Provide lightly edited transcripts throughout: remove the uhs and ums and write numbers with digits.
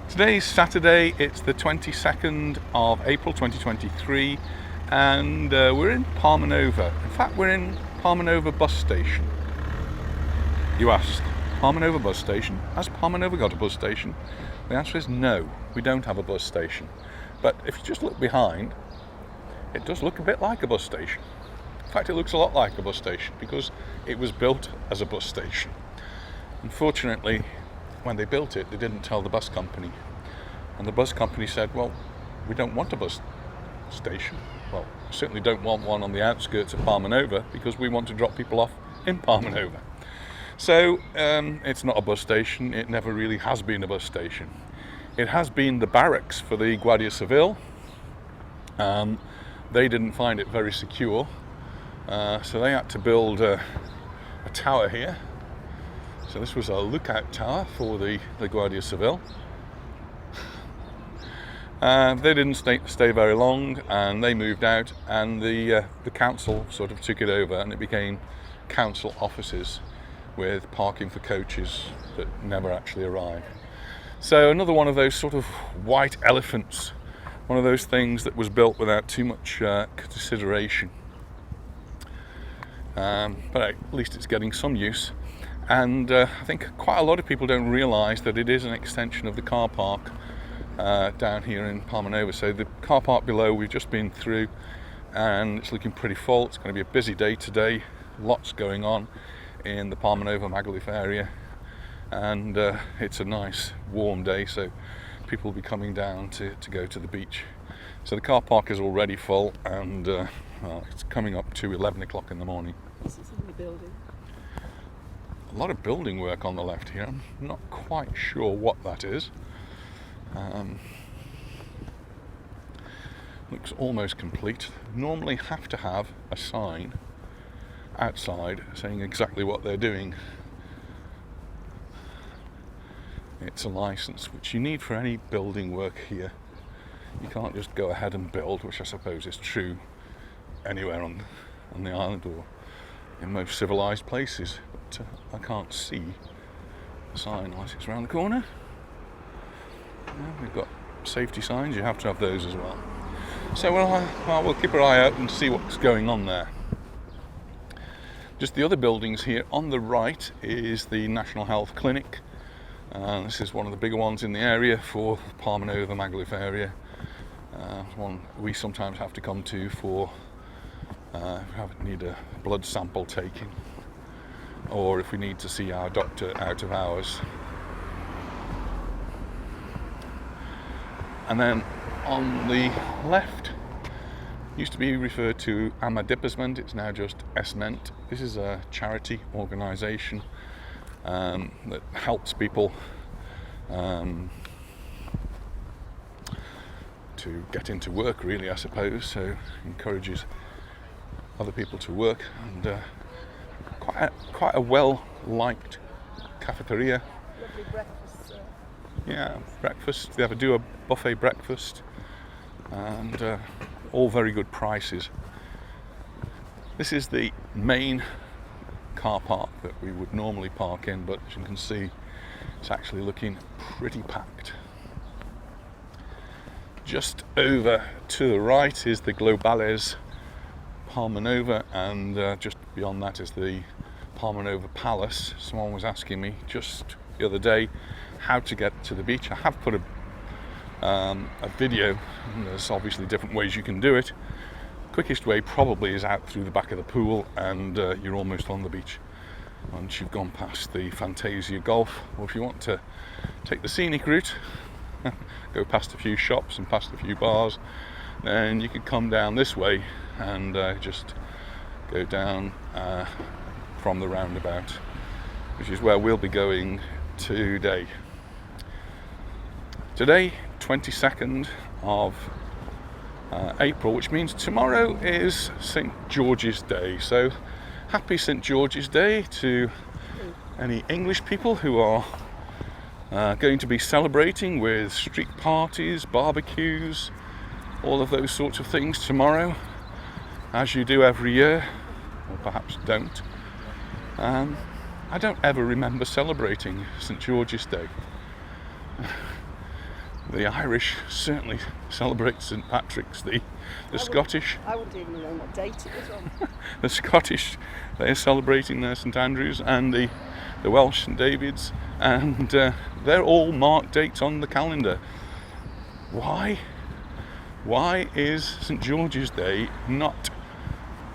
Today's Saturday, it's the 22nd of April 2023, and we're in Palmanova. In fact, we're in Palmanova bus station. You ask, Palmanova bus station? Has Palmanova got a bus station? The answer is no, we don't have a bus station. But if you just look behind, it does look a bit like a bus station. In fact, it looks a lot like a bus station because it was built as a bus station. Unfortunately, when they built it, they didn't tell the bus company. And the bus company said, well, we don't want a bus station. Well, we certainly don't want one on the outskirts of Palmanova because we want to drop people off in Palmanova. So it's not a bus station. It never really has been a bus station. It has been the barracks for the Guardia Civil. They didn't find it very secure. So they had to build a tower here. So this was a lookout tower for the Guardia Civil. They didn't stay very long, and they moved out, and the council sort of took it over, and it became council offices with parking for coaches that never actually arrived. So another one of those sort of white elephants, one of those things that was built without too much consideration. But at least it's getting some use. And I think quite a lot of people don't realise that it is an extension of the car park down here in Palmanova. So the car park below we've just been through, and it's looking pretty full. It's going to be a busy day today. Lots going on in the Palmanova Magaluf area, and it's a nice warm day, so people will be coming down to go to the beach. So the car park is already full, and it's coming up to 11 o'clock in the morning. This is in the building. A lot of building work on the left here. I'm not quite sure what that is. Looks almost complete. Normally have to have a sign outside saying exactly what they're doing. It's a license which you need for any building work here. You can't just go ahead and build, which I suppose is true anywhere on the island or in most civilized places, but I can't see the sign unless it's around the corner. We've got safety signs, you have to have those as well. So we'll keep our eye out and see what's going on there. Just the other buildings here on the right is the National Health Clinic. This is one of the bigger ones in the area for Palmanova Magaluf area. One we sometimes have to come to for if we need a blood sample taken, or if we need to see our doctor out of hours. And then on the left, used to be referred to Amadipasment, it's now just Esment. This is a charity organisation that helps people to get into work, really, I suppose. So encourages other people to work, and quite a well-liked cafeteria. Lovely breakfast. Yeah, breakfast. They do a buffet breakfast, and all very good prices. This is the main car park that we would normally park in, but as you can see, it's actually looking pretty packed. Just over to the right is the Baleares Palmanova, and just beyond that is the Palmanova Palace. Someone was asking me just the other day how to get to the beach. I have put a video, and there's obviously different ways you can do it. Quickest way probably is out through the back of the pool, and you're almost on the beach once you've gone past the Fantasia Golf. Or if you want to take the scenic route, go past a few shops and past a few bars, then you could come down this way and just go down from the roundabout, which is where we'll be going today. Today, 22nd of April, which means tomorrow is St. George's Day. So happy St. George's Day to any English people who are going to be celebrating with street parties, barbecues, all of those sorts of things tomorrow, as you do every year, or perhaps don't. I don't ever remember celebrating St. George's Day. The Irish certainly celebrate St Patrick's. The Scottish, I wouldn't even know what date it was on. the Scottish, they're celebrating their St Andrews, and the Welsh St David's, and they're all marked dates on the calendar. Why? Why is St George's Day not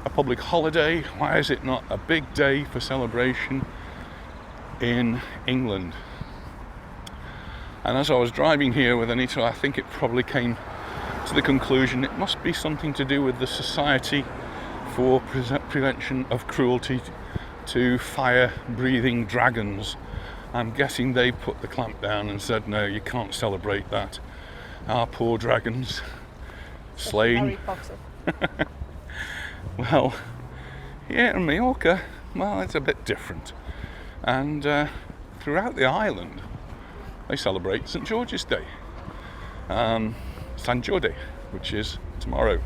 a public holiday? Why is it not a big day for celebration in England? And as I was driving here with Anita, I think it probably came to the conclusion it must be something to do with the Society for Prevention of Cruelty to Fire-Breathing Dragons. I'm guessing they put the clamp down and said, no, you can't celebrate that. Our poor dragons slain. Harry Potter. Well, here in Mallorca, well, it's a bit different. And throughout the island, they celebrate St George's Day, San Jordi, which is tomorrow.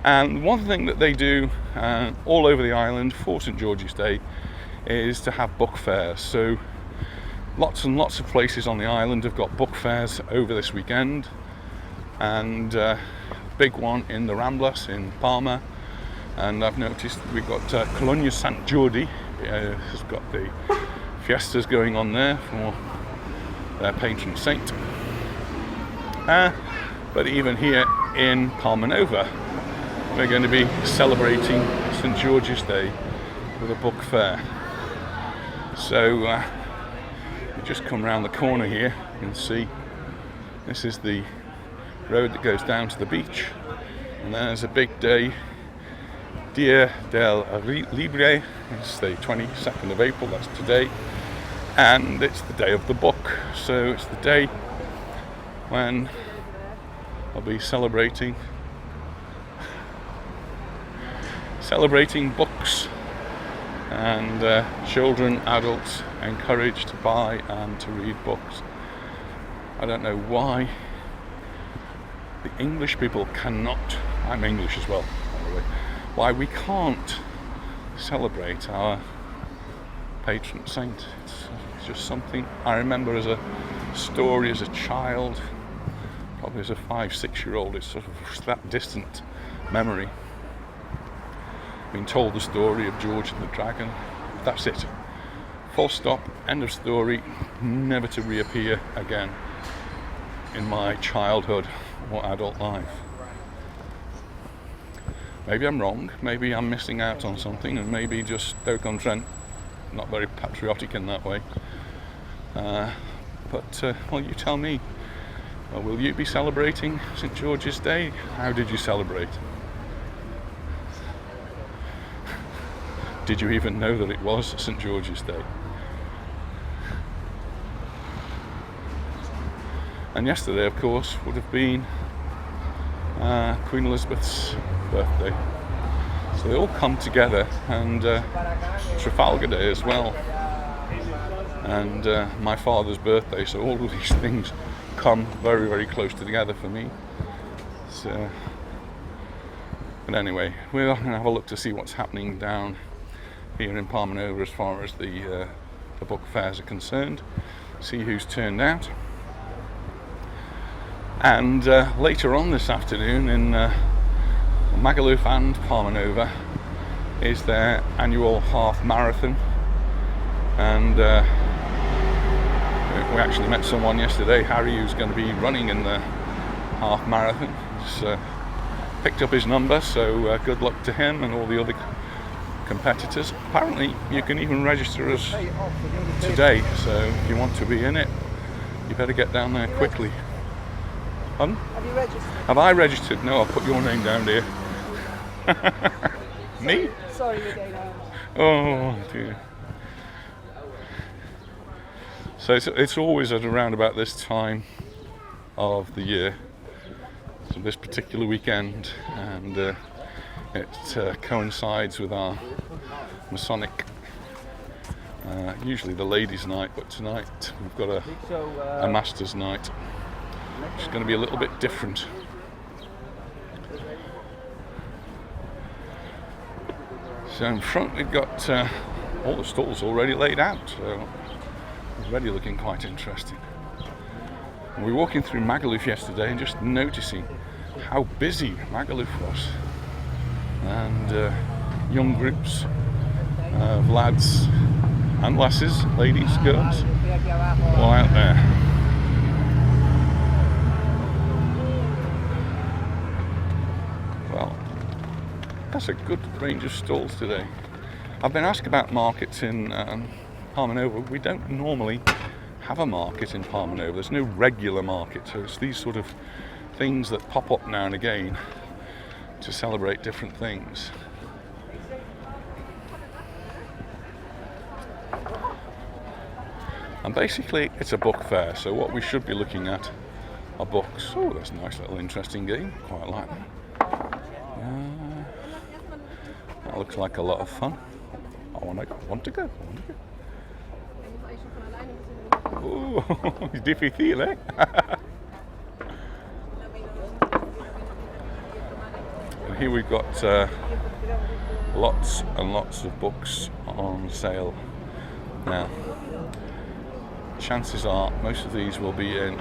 And one thing that they do all over the island for St George's Day is to have book fairs. So lots and lots of places on the island have got book fairs over this weekend, and big one in the Ramblas in Palma. And I've noticed we've got Colonia Sant Jordi has got the fiestas going on there for their patron saint. But even here in Palmanova, we're going to be celebrating St George's Day with a book fair. So you just come round the corner here and see this is the road that goes down to the beach, and there's a big day, Dia del Libre. It's the 22nd of April, that's today, and it's the day of the book. So it's the day when I'll be celebrating books, and children, adults encouraged to buy and to read books. I don't know why the English people cannot, I'm English as well, by the way, why we can't celebrate our patron saint. It's just something I remember as a story as a child, probably as a 5-6-year-old. It's sort of that distant memory. Been told the story of George and the Dragon. That's it. Full stop, end of story, never to reappear again in my childhood or adult life. Maybe I'm wrong, maybe I'm missing out on something, and maybe just Stoke-on-Trent not very patriotic in that way. But well, you tell me. Will you be celebrating St George's Day? How did you celebrate? Did you even know that it was St George's Day? And yesterday, of course, would have been Queen Elizabeth's birthday. So they all come together, and Trafalgar Day as well, and my father's birthday. So all of these things come very, very close together for me. So, but anyway, we're going to have a look to see what's happening down here in Palmanova as far as the book fairs are concerned. See who's turned out. And later on this afternoon in Magaluf and Palmanova is their annual half marathon, and we actually met someone yesterday, Harry, who's going to be running in the half marathon. He's picked up his number, so good luck to him and all the other competitors. Apparently you can even register us today, so if you want to be in it, you better get down there quickly. Have you registered? Have I registered? No, I'll put your name down here. Me? Sorry, we're going out. Oh dear. So it's always at around about this time of the year, so this particular weekend, and it coincides with our Masonic, usually the ladies' night, but tonight we've got a Masters' night, which is going to be a little bit different. So in front we've got all the stalls already laid out, so it's already looking quite interesting. We were walking through Magaluf yesterday and just noticing how busy Magaluf was, and young groups of lads and lasses, ladies, girls, all out there. Well, that's a good range of stalls today. I've been asked about markets in Palmanova. We don't normally have a market in Palmanova. There's no regular market, so it's these sort of things that pop up now and again to celebrate different things. And basically it's a book fair, so what we should be looking at are books. Oh, that's a nice little interesting game, quite like that. That looks like a lot of fun. I want to go. Oh, it's difícil, eh? And here we've got lots and lots of books on sale now. Chances are most of these will be in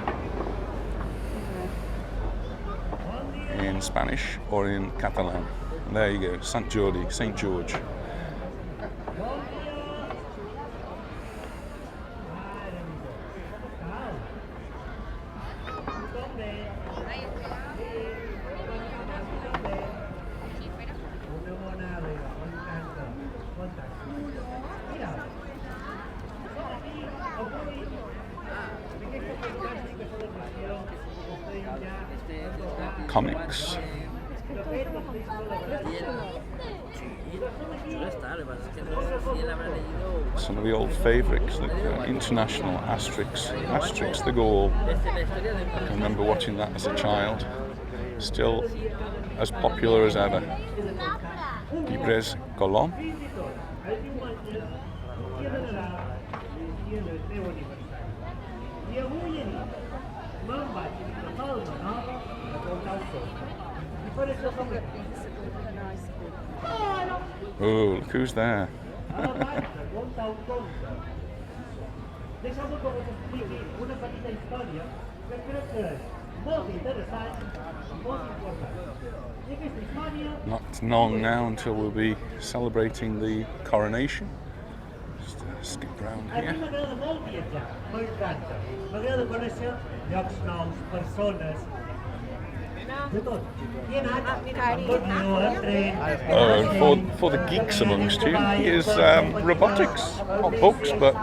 Spanish or in Catalan. And there you go, St. George. Comics. Some of the old favourites, like International, Asterix the Gaul. I can remember watching that as a child. Still as popular as ever. Libres Colom. Oh, look who's there. Not long now until we'll be celebrating the coronation. Just skip round here. Oh, and for the geeks amongst you, here's robotics, not books, but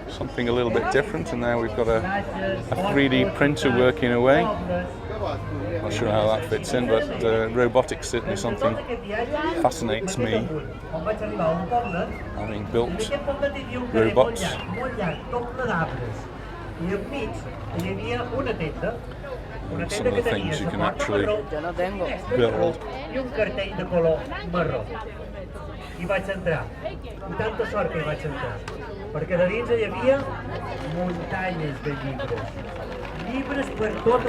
something a little bit different. And now we've got a 3D printer working away. Not sure how that fits in, but robotics certainly something fascinates me. Having built robots. And some of the things you can actually build.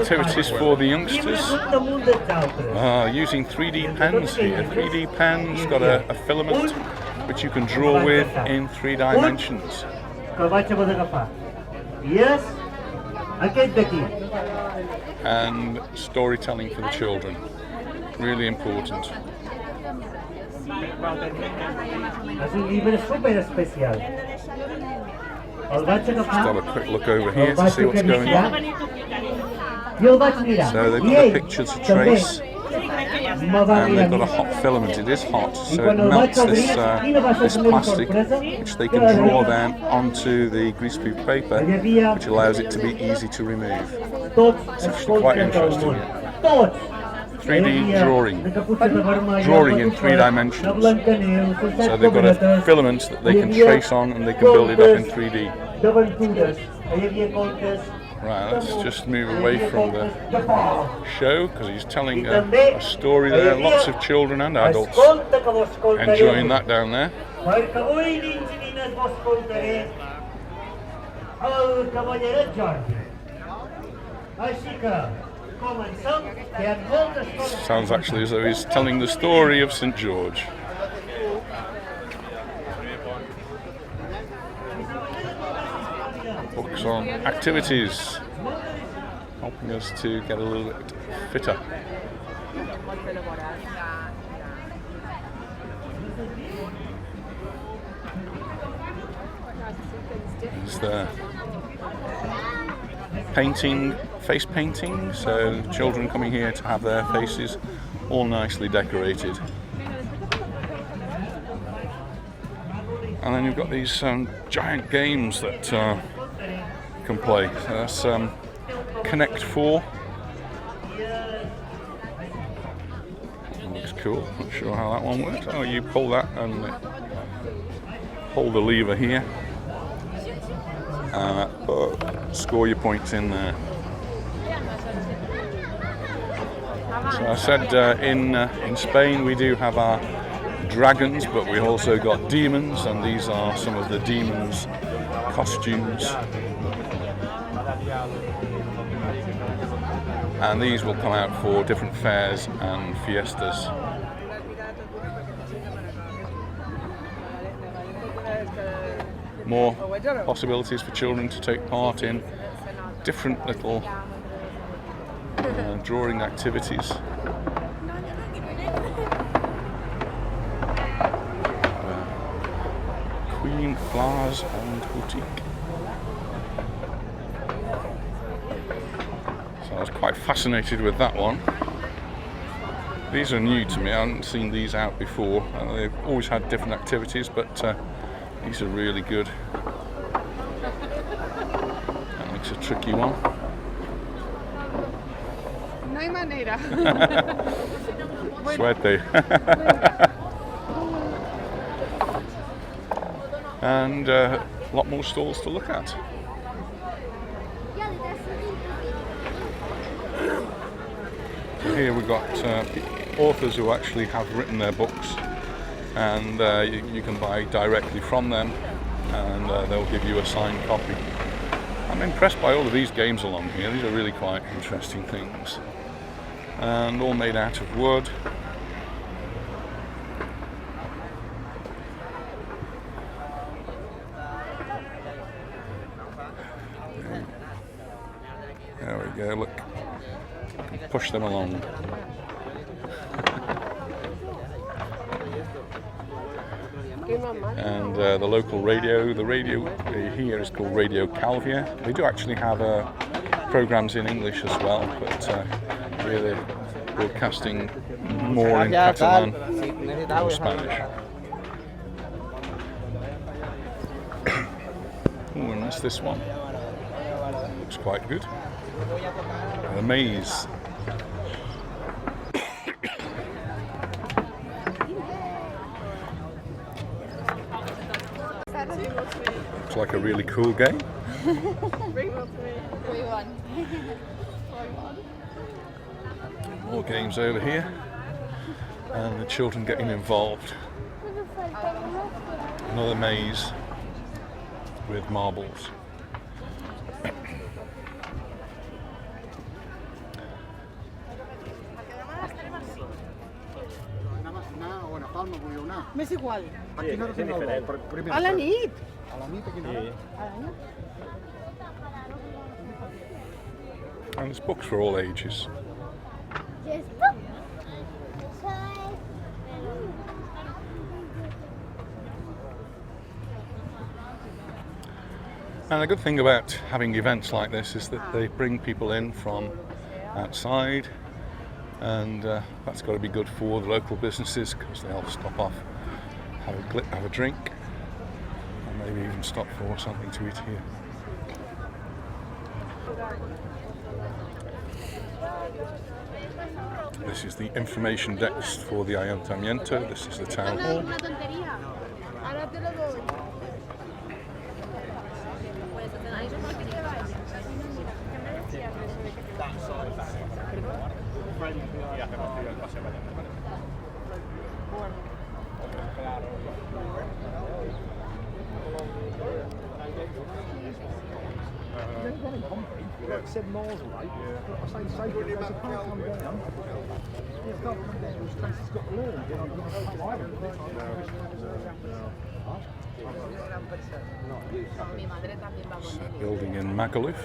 Activities for the youngsters. Using 3D pens here. 3D pens got a filament which you can draw with in 3 dimensions. And storytelling for the children. Really important. Just have a quick look over here to see what's going on. So they've got a picture to trace, and they've got a hot filament. It is hot, so it melts this plastic, which they can draw then onto the greaseproof paper, which allows it to be easy to remove. It's actually quite interesting. 3D drawing in 3 dimensions. So they've got a filament that they can trace on and they can build it up in 3D. Right, let's just move away from the show because he's telling a story there. Lots of children and adults enjoying that down there. Sounds actually as though he's telling the story of St. George. books on activities, helping us to get a little bit fitter. There's the painting, face painting, so children coming here to have their faces all nicely decorated. And then you've got these giant games that you can play. So that's Connect 4. Looks cool. Not sure how that one works. Oh, you pull that and pull the lever here. Score your points in there. So I said in Spain we do have our dragons, but we also got demons, and these are some of the demons' costumes. And these will come out for different fairs and fiestas. More possibilities for children to take part in different little drawing activities. Queen Flowers and Boutique. So I was quite fascinated with that one. These are new to me, I haven't seen these out before. They've always had different activities, but these are really good. That makes a tricky one. No hay manera. Suerte. And a lot more stalls to look at. So here we've got authors who actually have written their books, and you can buy directly from them, and they'll give you a signed copy. I'm impressed by all of these games along here. These are really quite interesting things, and all made out of wood. There we go, look, you can push them along. And the local radio, the radio here is called Radio Calvia. They do actually have programs in English as well, but here they're broadcasting more in Catalan or Spanish. Oh, and that's this one. Looks quite good. The maze. Looks like a really cool game. More games over here, and the children getting involved. Another maze with marbles. M'és igual. Aquí no tenim el primer. A la nit. A la nit, aquí no. And there's books for all ages. And the good thing about having events like this is that they bring people in from outside, and that's got to be good for the local businesses because they'll stop off, have a drink, and maybe even stop for something to eat here. This is the information desk for the Ayuntamiento. This is the town hall. one in Pompey, like 7 miles away. But I say safely, they said, can't come down. Yeah, can't come down, this place has got to learn. You know, Building in Magaluf.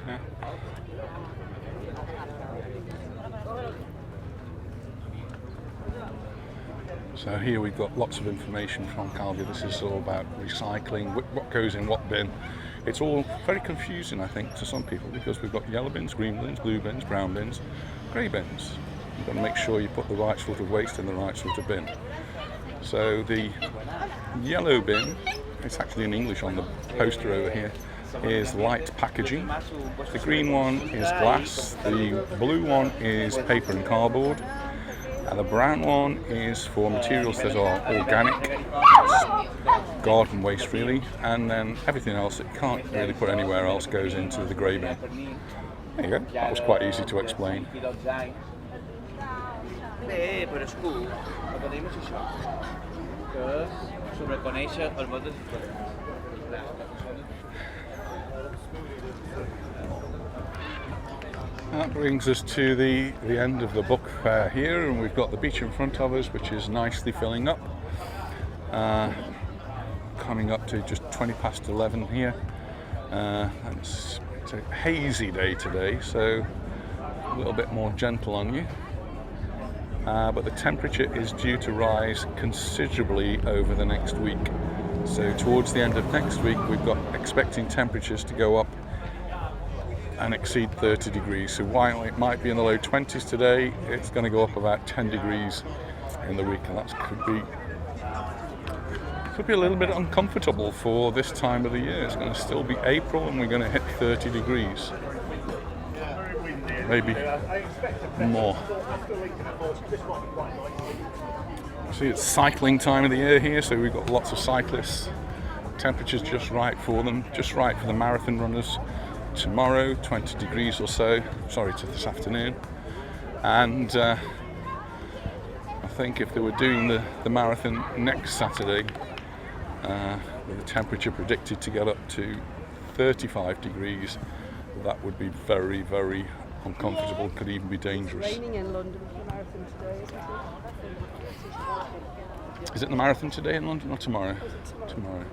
Yeah. So here we've got lots of information from Calvi. This is all about recycling, what goes in what bin. It's all very confusing, I think, to some people, because we've got yellow bins, green bins, blue bins, brown bins, grey bins. You've got to make sure you put the right sort of waste in the right sort of bin. So the yellow bin, it's actually in English on the poster over here, is light packaging. The green one is glass, the blue one is paper and cardboard, and the brown one is for materials that are organic, garden waste really, and then everything else that can't really put anywhere else goes into the grey bin. There you go, that was quite easy to explain. Bé, però és cool. El que tenim és això, que és sobre conèixer el món dels That brings us to the end of the book fair here, and we've got the beach in front of us, which is nicely filling up. Coming up to just 20 past 11 here. It's a hazy day today, so a little bit more gentle on you. But the temperature is due to rise considerably over the next week. So towards the end of next week, we've got expecting temperatures to go up and exceed 30 degrees. So while it might be in the low 20s today, it's going to go up about 10 degrees in the week, and that could be a little bit uncomfortable for this time of the year. It's going to still be April and we're going to hit 30 degrees. Maybe more. See, it's cycling time of the year here, so we've got lots of cyclists. Temperature's just right for them, just right for the marathon runners. Tomorrow, 20 degrees or so, sorry, to this afternoon. And I think if they were doing the marathon next Saturday, with the temperature predicted to get up to 35 degrees, that would be very, very uncomfortable, could even be dangerous. It's raining in London for the marathon today, isn't it? Is it the marathon today in London or tomorrow? Tomorrow.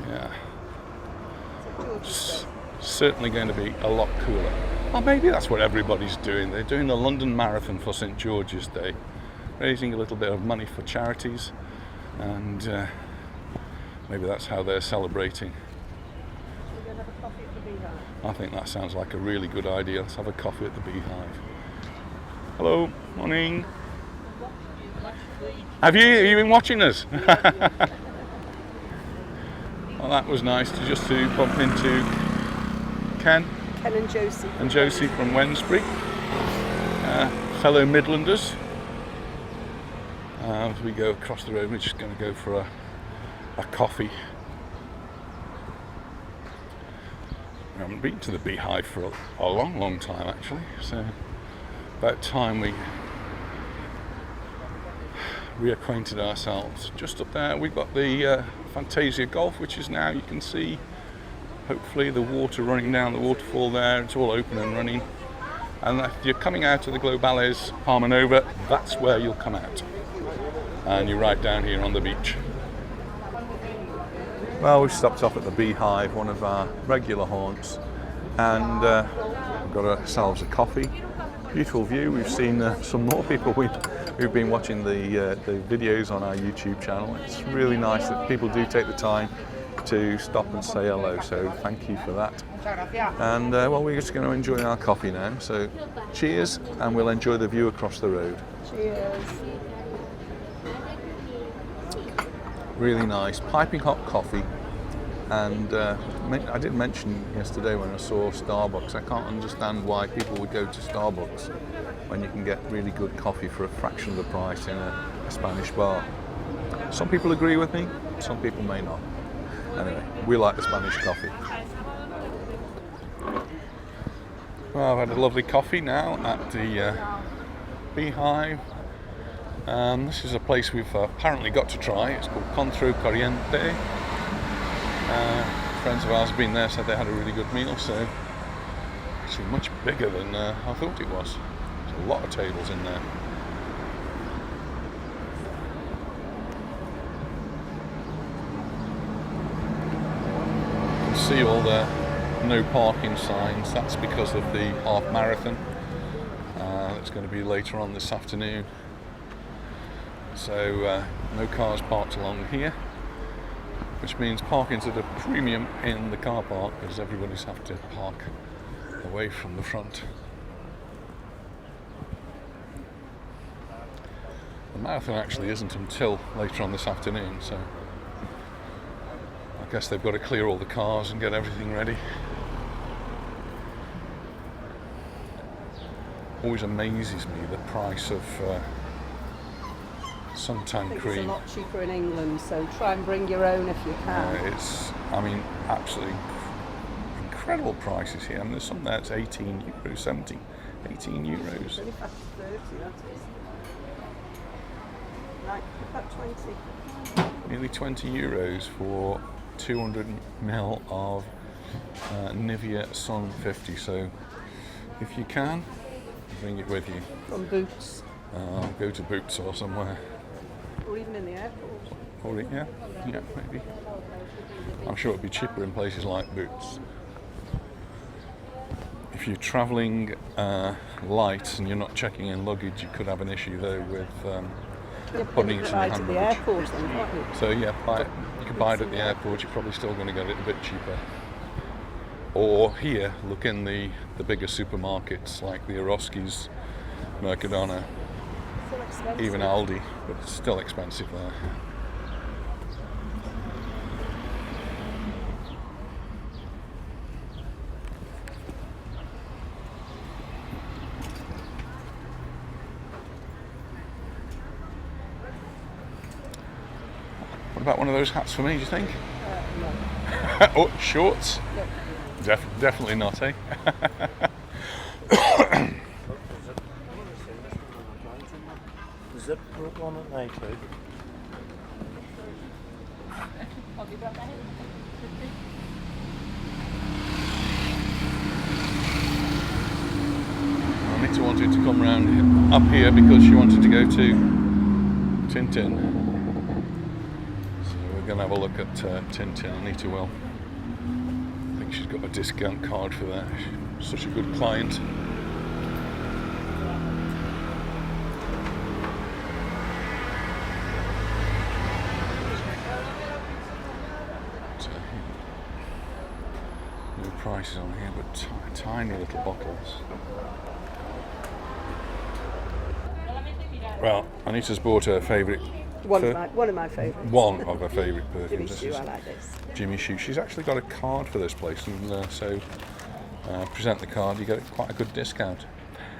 Yeah. Certainly going to be a lot cooler. Well, maybe that's what everybody's doing. They're doing the London Marathon for St George's Day, raising a little bit of money for charities, and maybe that's how they're celebrating. We're going to have a coffee at the Beehive. I think that sounds like a really good idea. Let's have a coffee at the Beehive. Hello, morning. Have you been watching us? Well, that was nice to bump into Ken and Josie from Wednesbury, fellow Midlanders. As we go across the road, we're just going to go for a coffee. I haven't been to the Beehive for a long time actually, so about time we reacquainted ourselves. Just up there we've got the Fantasia Golf, which is now, you can see hopefully the water running down the waterfall there. It's all open and running, and if you're coming out of the Baleares Palmanova, that's where you'll come out, and you're right down here on the beach. Well, we've stopped off at the Beehive, one of our regular haunts, and we've got ourselves a coffee. Beautiful view. We've seen some more people who've been watching the videos on our YouTube channel. It's really nice that people do take the time to stop and say hello, so thank you for that. And well, we're just going to enjoy our coffee now, so cheers, and we'll enjoy the view across the road. Cheers. Really nice, piping hot coffee. And I did mention yesterday when I saw Starbucks, I can't understand why people would go to Starbucks when you can get really good coffee for a fraction of the price in a Spanish bar. Some people agree with me, some people may not. Anyway, we like the Spanish coffee. Well, I've had a lovely coffee now at the beehive. This is a place we've apparently got to try. It's called Controcorriente. Friends of ours have been there, said they had a really good meal, so actually much bigger than I thought it was. There's a lot of tables in there. You can see all the no parking signs. That's because of the half marathon that's going to be later on this afternoon. So no cars parked along here, which means parking's at a premium in the car park because everybody's have to park away from the front. The marathon actually isn't until later on this afternoon, so I guess they've got to clear all the cars and get everything ready. Always amazes me the price of suntan It's a cream. lot cheaper in England, so try and bring your own if you can. It's, I mean, absolutely incredible prices here. I mean, there's some there that's 18 euros, 17, 18 euros. It's only past 30, that is. Right, about 20. Nearly 20 euros for 200 ml of Nivea Sun 50. So if you can, bring it with you. From Boots. Go to Boots or somewhere. Or even in the airport. Or yeah, maybe. I'm sure it'd be cheaper in places like Boots. If you're travelling light and you're not checking in luggage, you could have an issue though with putting it in the Right hand at the luggage. airport then, can't you? So yeah, you can buy it at the airport. You're probably still going to get it a bit cheaper. Or here, look in the bigger supermarkets like the Eroski's, Mercadona, So expensive. even Aldi, but it's still expensive there. What about one of those hats for me, do you think? No. Oh, shorts? No. Definitely not, eh? Zip hook on it, mate, too. Anita wanted to come round up here because she wanted to go to Tintin. So we're going to have a look at Tintin. Anita will. I think she's got a discount card for that. She's such a good client. No prices on here, but tiny little bottles. Well, Anita's bought her favourite. One of my favourites. One of her favourite Jimmy perfumes. This Choo, is I like this. Jimmy Choo. She's actually got a card for this place, and so present the card, you get quite a good discount.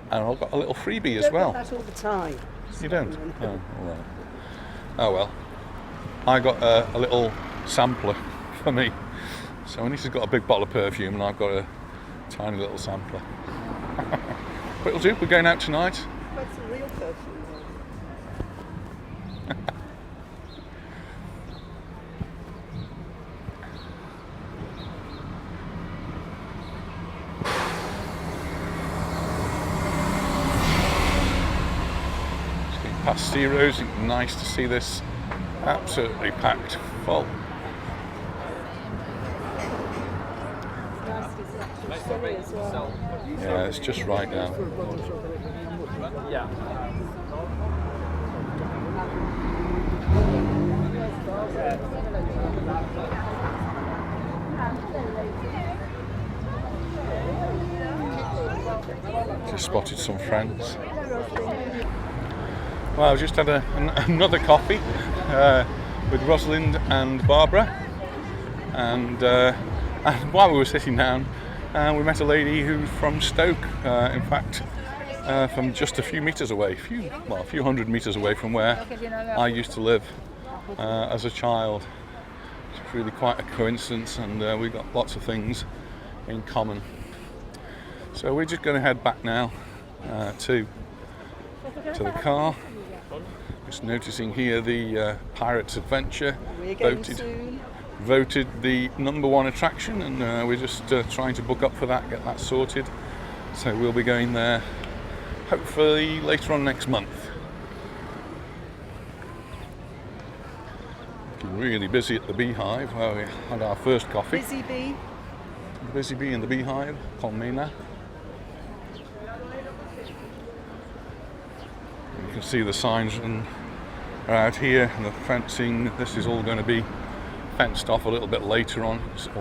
And I've got a little freebie as well. Don't get that all the time. You don't? Oh, all right. Oh well. I got a little sampler for me. So Anita's got a big bottle of perfume, and I've got a tiny little sampler. But it'll do. We're going out tonight. Where's some real perfume? Past zeros, nice to see this absolutely packed full. Nice, it's actually sunny as well. Yeah, it's just right now. Yeah. Just spotted some friends. Well, I've just had another coffee with Rosalind and Barbara, and while we were sitting down, we met a lady who's from Stoke. In fact, from just a few metres away, a few hundred metres away from where I used to live as a child. It's really quite a coincidence, and we've got lots of things in common. So we're just going to head back now to to the car. Just noticing here the Pirates Adventure We're going soon. voted the #1 attraction, and we're just trying to book up for that, get that sorted. So we'll be going there hopefully later on next month. Really busy at the Beehive where we had our first coffee. Busy bee. Busy bee in the Beehive, Palmanova. You can see the signs are out here, and the fencing. This is all going to be fenced off a little bit later on. So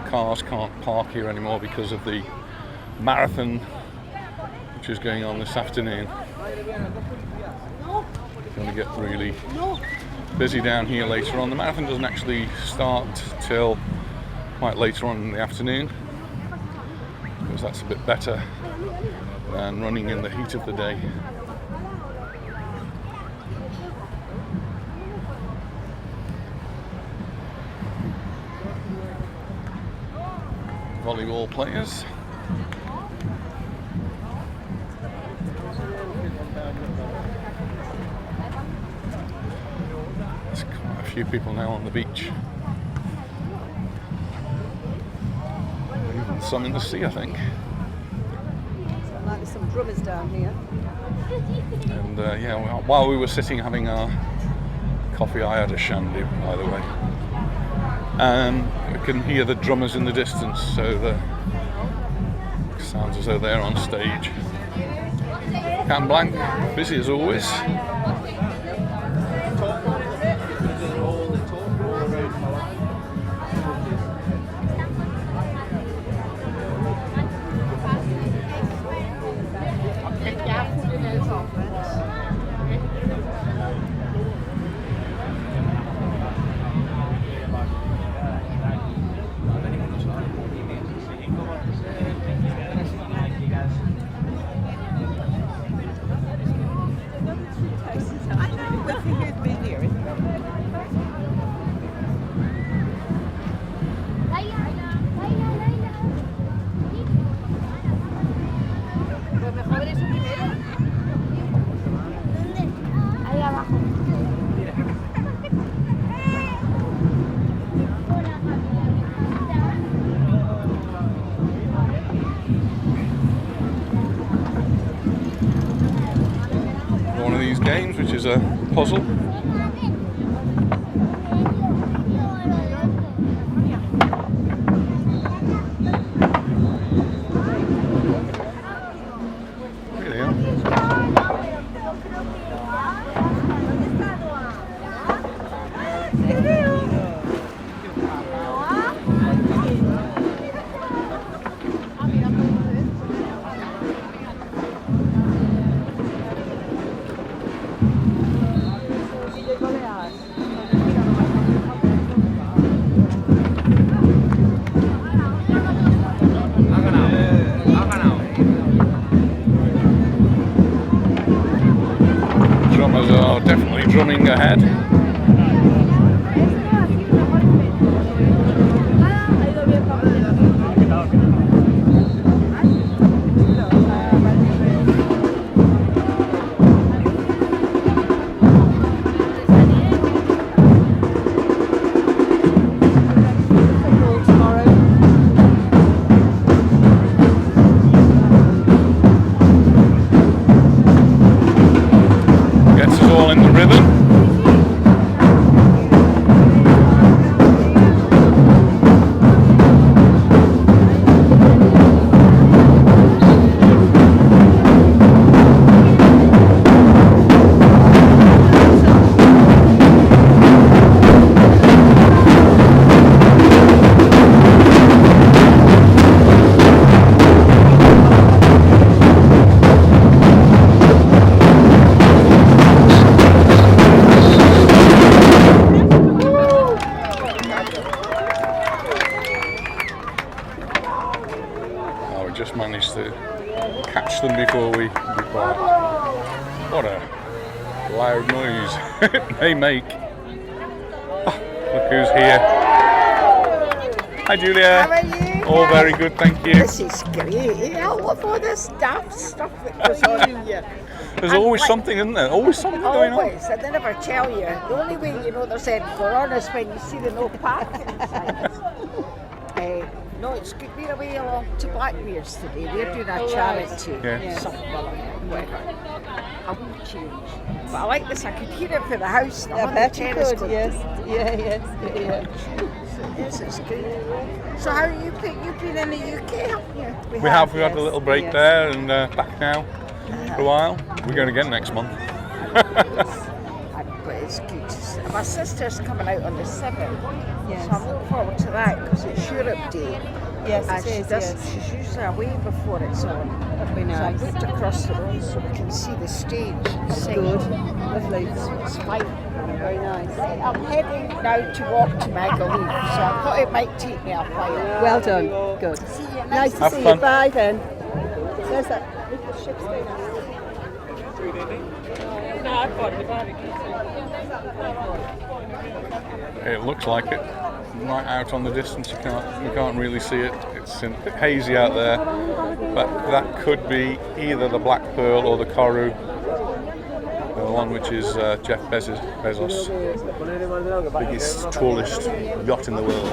cars can't park here anymore because of the marathon which is going on this afternoon. It's going to get really busy down here later on. The marathon doesn't actually start till quite later on in the afternoon, because that's a bit better than running in the heat of the day. Volleyball players. There's quite a few people now on the beach. Even some in the sea, I think. Like there's some drummers down here. And yeah, while we were sitting having our coffee, I had a shandy, by the way. We can hear the drummers in the distance, so it sounds as though they're on stage. Camp Blanc, busy as always. One of these games, which is a puzzle. Drummers are definitely drumming ahead. Just managed to catch them before we depart. What a loud noise they make. Oh, look who's here. Hi Julia. How are you? All very good, thank you. This is great. I love all this stuff that goes on here. There's always something, isn't there? Always something going on. Always, and they never tell you. The only way you know there's anything going on is when you see the no parking signs. No, it's good. We're away along to Baleares today. They're doing a charity. Yeah. Something or whatever. I won't change. But I like this. I could hear it for the house. I bet you could, yes. Yeah. Yes, it's good. So how are you? You've been in the UK, haven't you? We have. We had a yes, little break yes. there and back now for a while. We're going again next month. But it's good to see. My sister's coming out on the 7th. Yes. So I'm looking forward to that because it's Europe Day. Yes, And it is, yes. she's usually away before it's on. That'd be So I nice. looked across the road so we can see the stage. Good. Lovely. It's fine. Very nice. I'm heading now to walk to Magaluf, so I thought it might take me a while. Well done. Good. See you Nice to Have see fun. you. Bye then. There's that little ship's there. It looks like it. Right out on the distance, you can't really see it. It's a bit hazy out there, but that could be either the Black Pearl or the Koru, the one which is Jeff Bezos' biggest, tallest yacht in the world.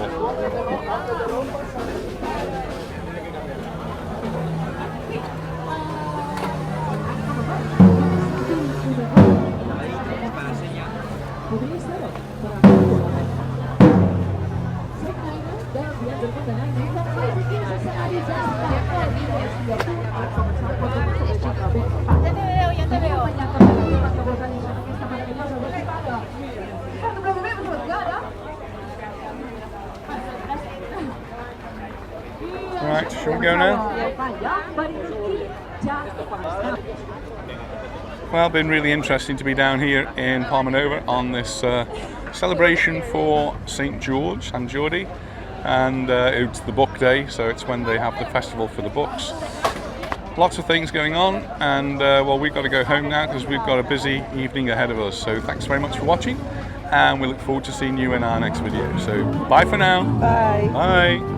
Right, shall we go now? Well, been really interesting to be down here in Palmanova on this celebration for St. George and Geordie, and it's the book day, so it's when they have the festival for the books. Lots of things going on, and well, we've got to go home now because we've got a busy evening ahead of us. So thanks very much for watching, and we look forward to seeing you in our next video. So bye for now. Bye. Bye.